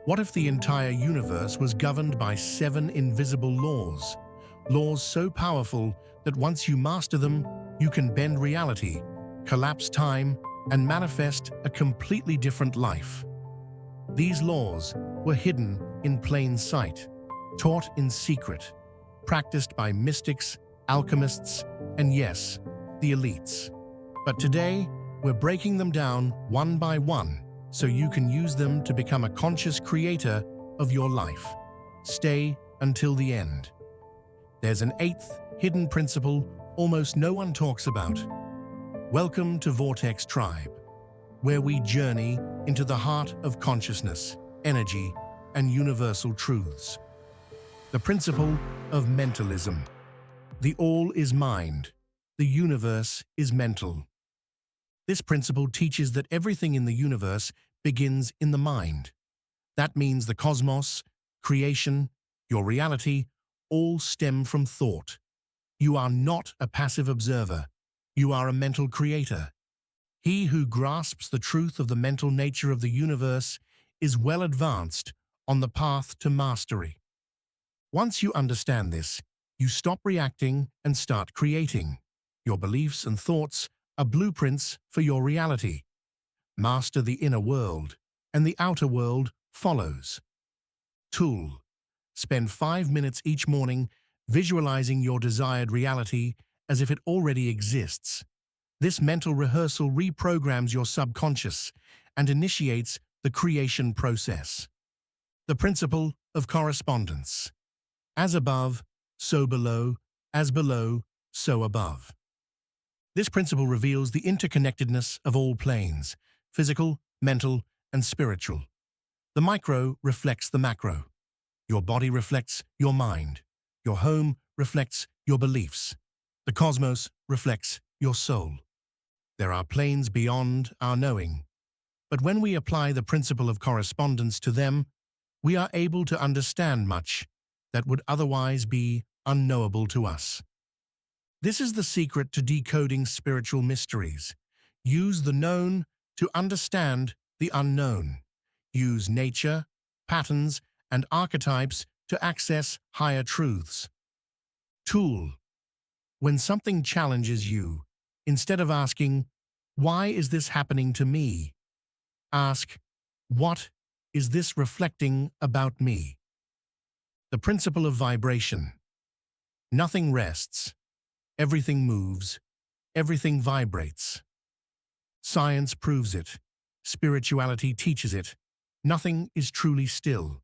What if the entire universe was governed by 7 invisible laws? Laws so powerful that once you master them, you can bend reality, collapse time, and manifest a completely different life. These laws were hidden in plain sight, taught in secret, practiced by mystics, alchemists, and yes, the elites. But today, we're breaking them down one by one so you can use them to become a conscious creator of your life. Stay until the end. There's an 8th hidden principle almost no one talks about. Welcome to Vortex Tribe, where we journey into the heart of consciousness, energy, and universal truths. The principle of mentalism. The all is mind. The universe is mental. This principle teaches that everything in the universe begins in the mind. That means the cosmos, creation, your reality, all stem from thought. You are not a passive observer. You are a mental creator. He who grasps the truth of the mental nature of the universe is well advanced on the path to mastery. Once you understand this, you stop reacting and start creating. Your beliefs and thoughts are blueprints for your reality. Master the inner world, and the outer world follows. Tool. Spend 5 minutes each morning visualizing your desired reality as if it already exists. This mental rehearsal reprograms your subconscious and initiates the creation process. The principle of correspondence. As above, so below, as below, so above. This principle reveals the interconnectedness of all planes, physical, mental, and spiritual. The micro reflects the macro. Your body reflects your mind. Your home reflects your beliefs. The cosmos reflects your soul. There are planes beyond our knowing, but when we apply the principle of correspondence to them, we are able to understand much that would otherwise be unknowable to us. This is the secret to decoding spiritual mysteries. Use the known to understand the unknown. Use nature, patterns, and archetypes to access higher truths. Tool. When something challenges you, instead of asking, "Why is this happening to me?" ask, "What is this reflecting about me?" The principle of vibration. Nothing rests. Everything moves. Everything vibrates. Science proves it. Spirituality teaches it. Nothing is truly still.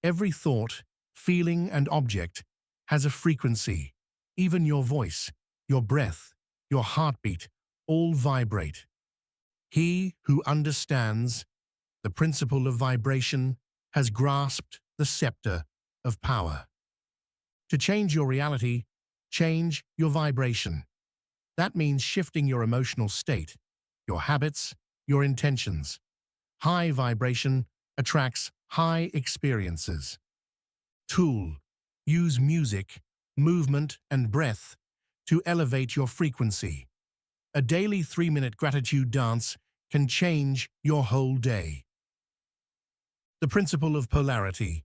Every thought, feeling, and object has a frequency. Even your voice, your breath, your heartbeat, all vibrate. He who understands the principle of vibration has grasped the scepter of power. To change your reality, change your vibration. That means shifting your emotional state, your habits, your intentions. High vibration attracts high experiences. Tool. Use music, movement, and breath to elevate your frequency. A daily 3-minute gratitude dance can change your whole day. The principle of polarity.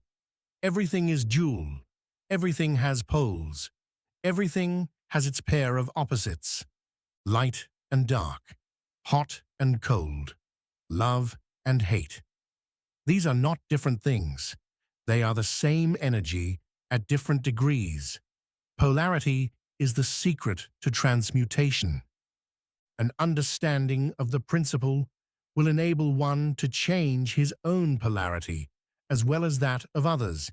Everything is dual. Everything has poles. Everything has its pair of opposites. Light and dark. Hot and cold. Love and hate. These are not different things. They are the same energy at different degrees. Polarity is the secret to transmutation. An understanding of the principle will enable one to change his own polarity as well as that of others,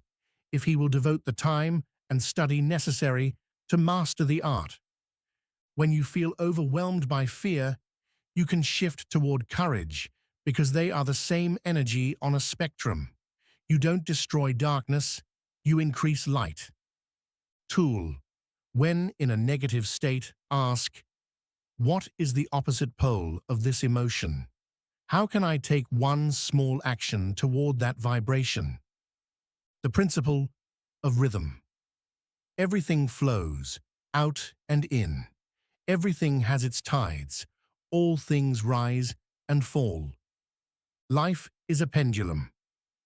if he will devote the time and study necessary to master the art. When you feel overwhelmed by fear, you can shift toward courage because they are the same energy on a spectrum. You don't destroy darkness, you increase light. Tool. When in a negative state, ask, "What is the opposite pole of this emotion? How can I take one small action toward that vibration?" The principle of rhythm. Everything flows, out and in. Everything has its tides. All things rise and fall. Life is a pendulum.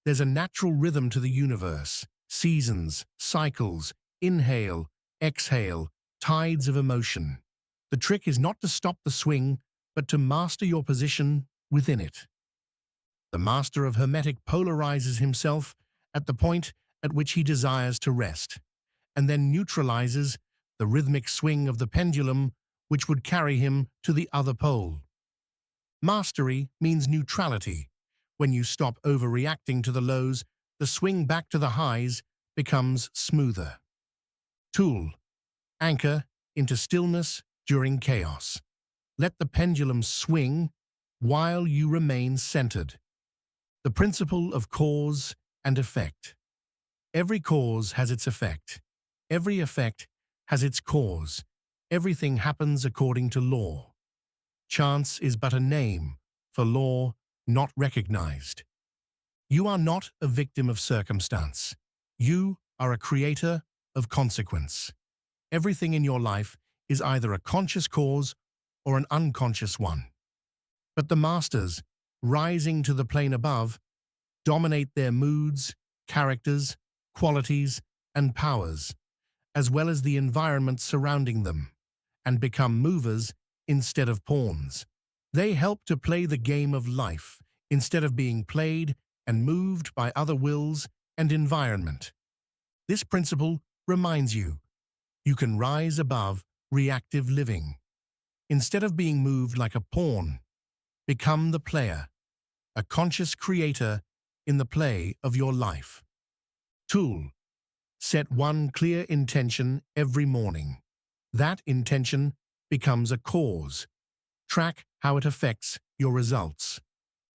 There's a natural rhythm to the universe, seasons, cycles, inhale, exhale, tides of emotion. The trick is not to stop the swing, but to master your position within it. The master of Hermetic polarizes himself at the point at which he desires to rest, and then neutralizes the rhythmic swing of the pendulum which would carry him to the other pole. Mastery means neutrality. When you stop overreacting to the lows, the swing back to the highs becomes smoother. Tool: anchor into stillness during chaos. Let the pendulum swing while you remain centered. The principle of cause and effect. Every cause has its effect. Every effect has its cause. Everything happens according to law. Chance is but a name for law not recognized. You are not a victim of circumstance. You are a creator of consequence. Everything in your life is either a conscious cause or an unconscious one. But the masters, rising to the plane above, dominate their moods, characters, qualities, and powers, as well as the environment surrounding them, and become movers instead of pawns. They help to play the game of life instead of being played and moved by other wills and environment. This principle reminds you, you can rise above reactive living. Instead of being moved like a pawn, become the player, a conscious creator in the play of your life. Tool: set one clear intention every morning. That intention becomes a cause. Track how it affects your results.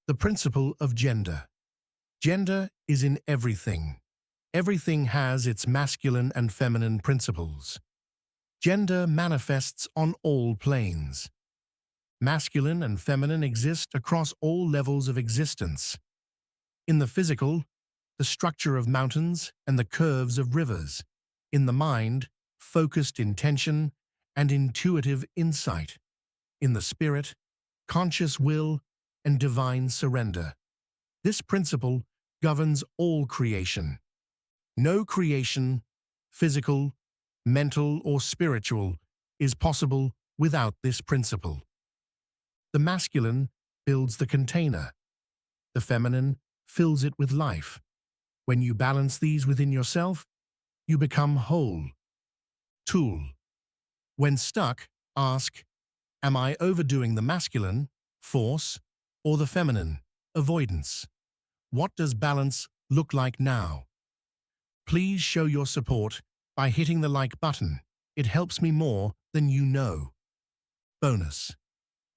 The principle of gender. Gender is in everything. Everything has its masculine and feminine principles. Gender manifests on all planes. Masculine and feminine exist across all levels of existence. In the physical, the structure of mountains and the curves of rivers. In the mind, focused intention and intuitive insight. In the spirit, conscious will and divine surrender. This principle governs all creation. No creation, physical, mental, or spiritual, is possible without this principle. The masculine builds the container. The feminine fills it with life. When you balance these within yourself, you become whole. Tool: when stuck, ask, am I overdoing the masculine, force, or the feminine, avoidance? What does balance look like now? Please show your support by hitting the like button. It helps me more than you know. Bonus: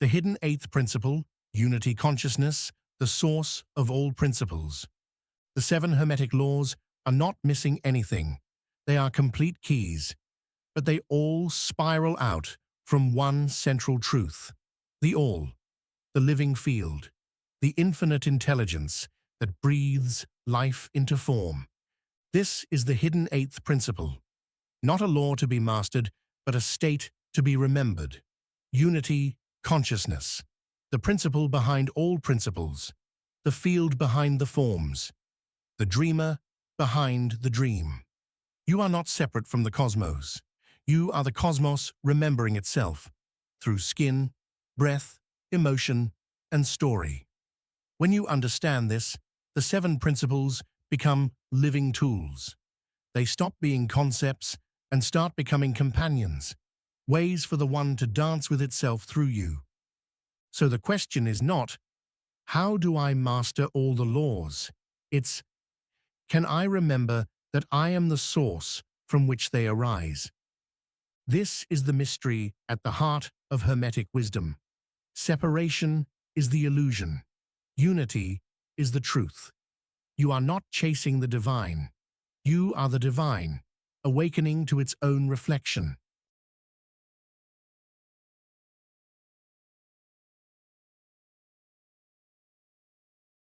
the hidden eighth principle, unity consciousness, the source of all principles. The 7 Hermetic laws are not missing anything. They are complete keys, but they all spiral out from one central truth. The all, the living field, the infinite intelligence that breathes life into form. This is the hidden eighth principle. Not a law to be mastered, but a state to be remembered. Unity, consciousness, the principle behind all principles, the field behind the forms, the dreamer behind the dream. You are not separate from the cosmos. You are the cosmos remembering itself through skin, breath, emotion, and story. When you understand this, the 7 principles become living tools. They stop being concepts and start becoming companions, ways for the one to dance with itself through you. So the question is not, how do I master all the laws? It's, can I remember that I am the source from which they arise? This is the mystery at the heart of Hermetic wisdom. Separation is the illusion. Unity is the truth. You are not chasing the divine. You are the divine, awakening to its own reflection.